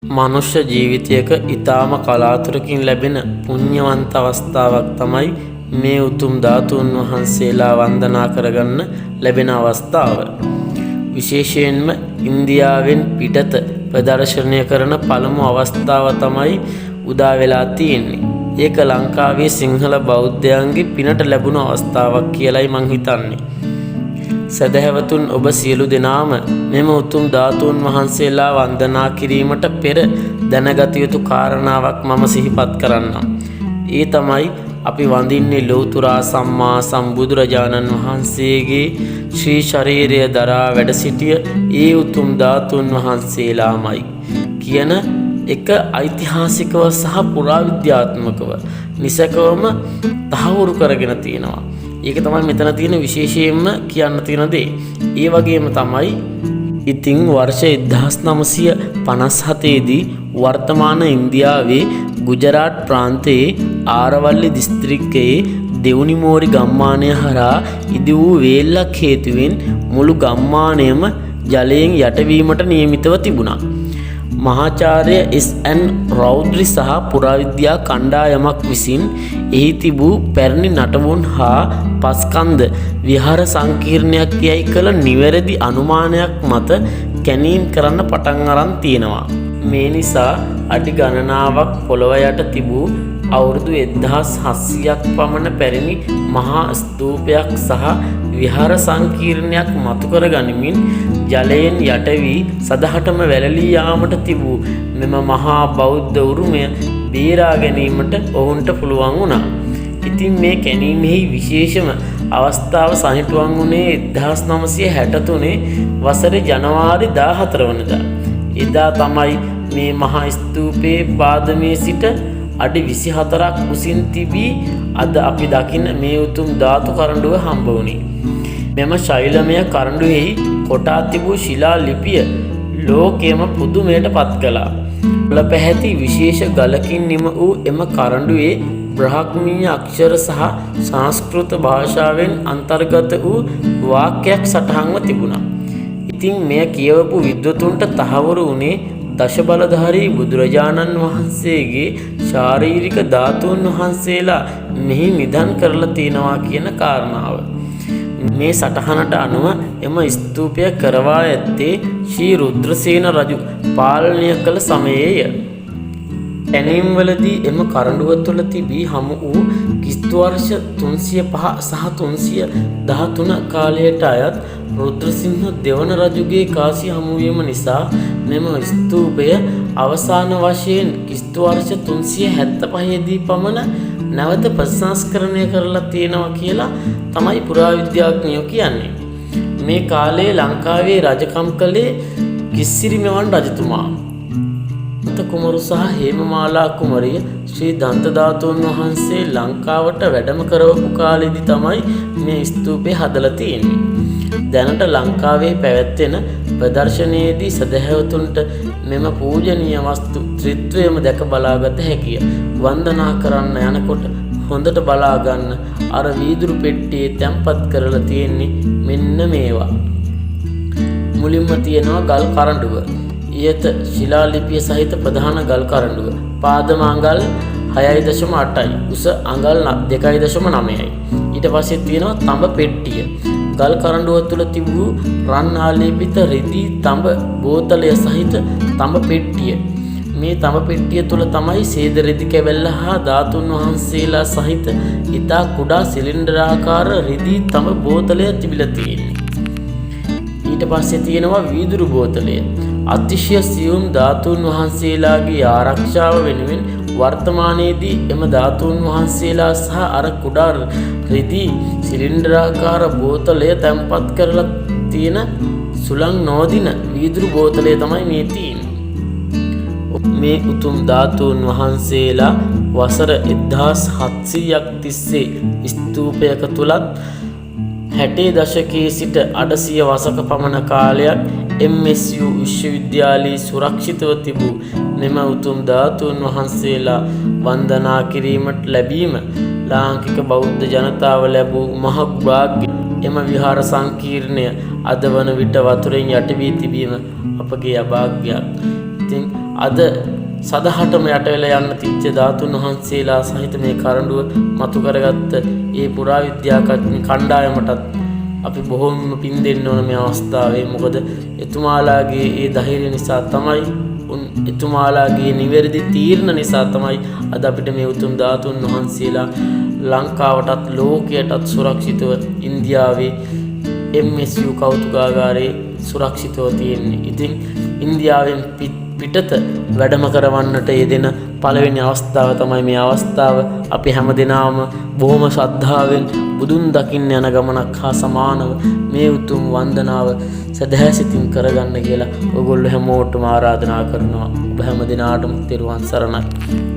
මනුෂ්‍ය ජීවිතයක ඊටාම කලාතුරකින් ලැබෙන පුණ්‍යවන්ත අවස්ථාවක් තමයි මේ උතුම් ධාතුන් වහන්සේලා වන්දනා කරගන්න ලැබෙන අවස්ථාව. විශේෂයෙන්ම ඉන්දියාවෙන් පිටත ප්‍රදර්ශනය කරන පළමු අවස්ථාව තමයි උදා වෙලා තියෙන්නේ. ඒක ලංකාවේ සිංහල බෞද්ධයන්ගේ පිනට ලැබුණු අවස්ථාවක් කියලයි මං හිතන්නේ. සදහැවතුන් ඔබ සියලු දෙනාම මෙම උතුම් ධාතුන් වහන්සේලා වන්දනා කිරීමට පෙර දැනගත යුතු කාරණාවක් මම සිහිපත් කරන්නම්. ඒ තමයි අපි වඳින්නේ ලෞතුරා සම්මා සම්බුදුරජාණන් වහන්සේගේ ශ්‍රී ශරීරය දරා වැඩ සිටිය ඒ උතුම් ධාතුන් වහන්සේලාමයි කියන එක ඓතිහාසිකව සහ පුරාවිද්‍යාත්මකව නිසකවම තහවුරු කරගෙන තියෙනවා. ඒක තමයි මෙතන තියෙන විශේෂයෙන්ම කියන්න තියෙන දේ. ඒ වගේම තමයි ඉතින් වර්ෂ 1957 දී වර්තමාන ඉන්දියාවේ ගුජරාට් ප්‍රාන්තයේ ආරවල්ලි දිස්ත්‍රික්කයේ දෙවුනිමෝරි ගම්මානය හරහා ඉදි වූ වේල්ලක් හේතුවෙන් මුළු ගම්මානයම ජලයෙන් යටවීමට නියමිතව තිබුණා. මහාචාර්ය S.N. රෞද්‍රි සහ පුරාවිද්‍යා කණ්ඩායමක් විසින් එහි තිබූ පැරණි නටබුන් හා පස්කන්ධ විහාර සංකීර්ණයක් යයි කළ නිවැරදි අනුමානයක් මත කැනීම් කරන්න පටන් අරන් තියෙනවා. මේ නිසා අඩි ගණනාවක් පොළොව යට තිබූ අවුරුදු 1700ක් පමණ පැරණි මහා ස්තූපයක් සහ විහාර සංකීර්ණයක් මතු කර ගනිමින් ජලයෙන් යට වී සදහටම වැළලී යාමට තිබූ මෙම මහා බෞද්ධ උරුමය බේරා ගැනීමට ඔවුන්ට පුළුවන් වුණා. ඉතින් මේ කැණීමෙහි විශේෂම අවස්ථාව සනිටුවන් වුණේ 1963 වසරේ ජනවාරි 14 වනදා. එදා තමයි මේ මහා ස්තූපයේ පාදමේ සිට අඩි 24ක් උසින් තිබී අද අපි දකින මේ උතුම් ධාතු කරඬුව හම්බ වුණේ. මෙම ශෛලමය කරඬුවේහි කොටා තිබූ ශිලා ලිපිය ලෝකයේම පුදුමයට පත් කළා. පැහැති විශේෂ ගලකින් නිම වූ එම කරඬුවේ බ්‍රාහ්මීය අක්ෂර සහ සංස්කෘත භාෂාවෙන් අන්තර්ගත වූ වාක්‍යයක් සටහන්ව තිබුණා. ඉතින් මෙය කියවපු විද්වතුන්ට තහවුරු වුණේ දශබලධාරී බුදුරජාණන් වහන්සේගේ ශාරීරික ධාතුන් වහන්සේලා මෙහි නිදන් කරලා තියෙනවා කියන කාරණාව. මේ සටහනට අනුව එම ස්තූපය කරවා ඇත්තේ ශ්‍රී රුද්‍රසේන රජු පාලනය කළ සමයේය. පැනීම්වලදී එම කරඬුව තුළ තිබී හමු වූ කිස්තු වර්ෂ 305 සහ 313 කාලයට අයත් රුද්‍රසිංහ දෙවන රජුගේ කාසිය හමුවීම නිසා මෙම ස්තූපය අවසාන වශයෙන් කිස්තු වර්ෂ 375 දී පමණ නැවත ප්‍රතිසංස්කරණය කරලා තියෙනවා කියලා තමයි පුරාවිද්‍යාඥයෝ කියන්නේ. මේ කාලේ ලංකාවේ රජකම් කළේ කිස්සිරි මෙවන් රජතුමා. කුමරු සහ හේමමාලා කුමරිය ශ්‍රී දන්ත ධාතුන් වහන්සේ ලංකාවට වැඩම කරවපු කාලෙදි තමයි මේ ස්තූපය හදලා තියෙන්නේ. දැනට ලංකාවේ පැවැත්වෙන ප්‍රදර්ශනයේදී සදහැවතුන්ට මෙම පූජනීය වස්තු ත්‍රිත්වයම දැක බලාගත හැකිය. වන්දනා කරන්න යනකොට හොඳට බලා ගන්න අර වීදුරු පෙට්ටියේ තැන්පත් කරලා තියෙන්නේ මෙන්න මේවා. මුලින්ම තියෙනවා ගල් කරඬුව. ඊයත ශිලා ලිපිය සහිත ප්‍රධාන ගල් කරඬුව. පාදම අඟල් 6.8යි. උස අඟල් 2.9යි. ඊට පස්සේ තියෙනවා තඹ පෙට්ටිය. ගල් කරඬුව තුල තිබූ රන් ආලේපිත රිදී තඹ බෝතලය සහිත තඹ පෙට්ටිය. මේ තඹ පෙට්ටිය තුල තමයි සේද රිදි කැවැල්ල හා ධාතුන් වහන්සේලා සහිත ඉතා කුඩා සිලින්ඩරාකාර රිදී තඹ බෝතලය තිබිලා තියෙන්නේ. ඊට පස්සේ තියෙනවා වීදුරු බෝතලය. අතිශය සියුම් ධාතුන් වහන්සේලාගේ ආරක්ෂාව වෙනුවෙන් වර්තමානයේදී එම ධාතුන් වහන්සේලා සහ අර කුඩා රිදී සිලින්ඩරාකාර බෝතලය තැන්පත් කරලා තියෙන සුළං නොදින වීදුරු බෝතලය තමයි මේ තියෙන්නේ. මේ උතුම් ධාතුන් වහන්සේලා වසර 1700ක් තිස්සේ ස්තූපයක තුලත් 60 දශකයේ සිට 800 වසක පමණ කාලයක් MSU විශ්වවිද්‍යාලයේ සුරක්ෂිතව තිබූ මෙම උතුම් ධාතුන් වහන්සේලා වන්දනා කිරීමට ලැබීම ලාංකික බෞද්ධ ජනතාව ලැබූ මහ භාග්‍ය. එම විහාර සංකීර්ණය අද වන විට වතුරෙන් යට වී තිබීම අපගේ අභාග්‍යයක්. ඉතින් අද සදහටම යට වෙලා යන්න තිච්ච ධාතුන් වහන්සේලා සහිත මේ කරඬුව මතු කරගත්ත ඒ පුරාවිද්‍යාඥ කණ්ඩායමටත් අපි බොහොම පින් දෙන්න ඕන මේ අවස්ථාවේ. මොකද එතුමාලාගේ ඒ ධෛර්ය නිසා තමයි, එතුමාලාගේ නිවැරදි තීරණ නිසා තමයි අද අපිට මේ උතුම් ධාතුන් වහන්සේලා ලංකාවටත් ලෝකයටත් සුරක්ෂිතව ඉන්දියාවේ MSU කෞතුකාගාරයේ සුරක්ෂිතව තියෙන්නේ. ඉතින් ඉන්දියාවෙන් පිටත වැඩම කරවන්නට යෙදෙන පළවෙනි අවස්ථාව තමයි මේ අවස්ථාව. අපි හැමදෙනාම බොහොම ශ්‍රද්ධාවෙන් බුදුන් දකින්න යන ගමනක් හා සමානව මේ උතුම් වන්දනාව සදහැසිතින් කරගන්න කියලා ඔයගොල්ලෝ හැමෝටම ආරාධනා කරනවා. ඔබ හැමදෙනාටම තෙරුවන් සරණයි.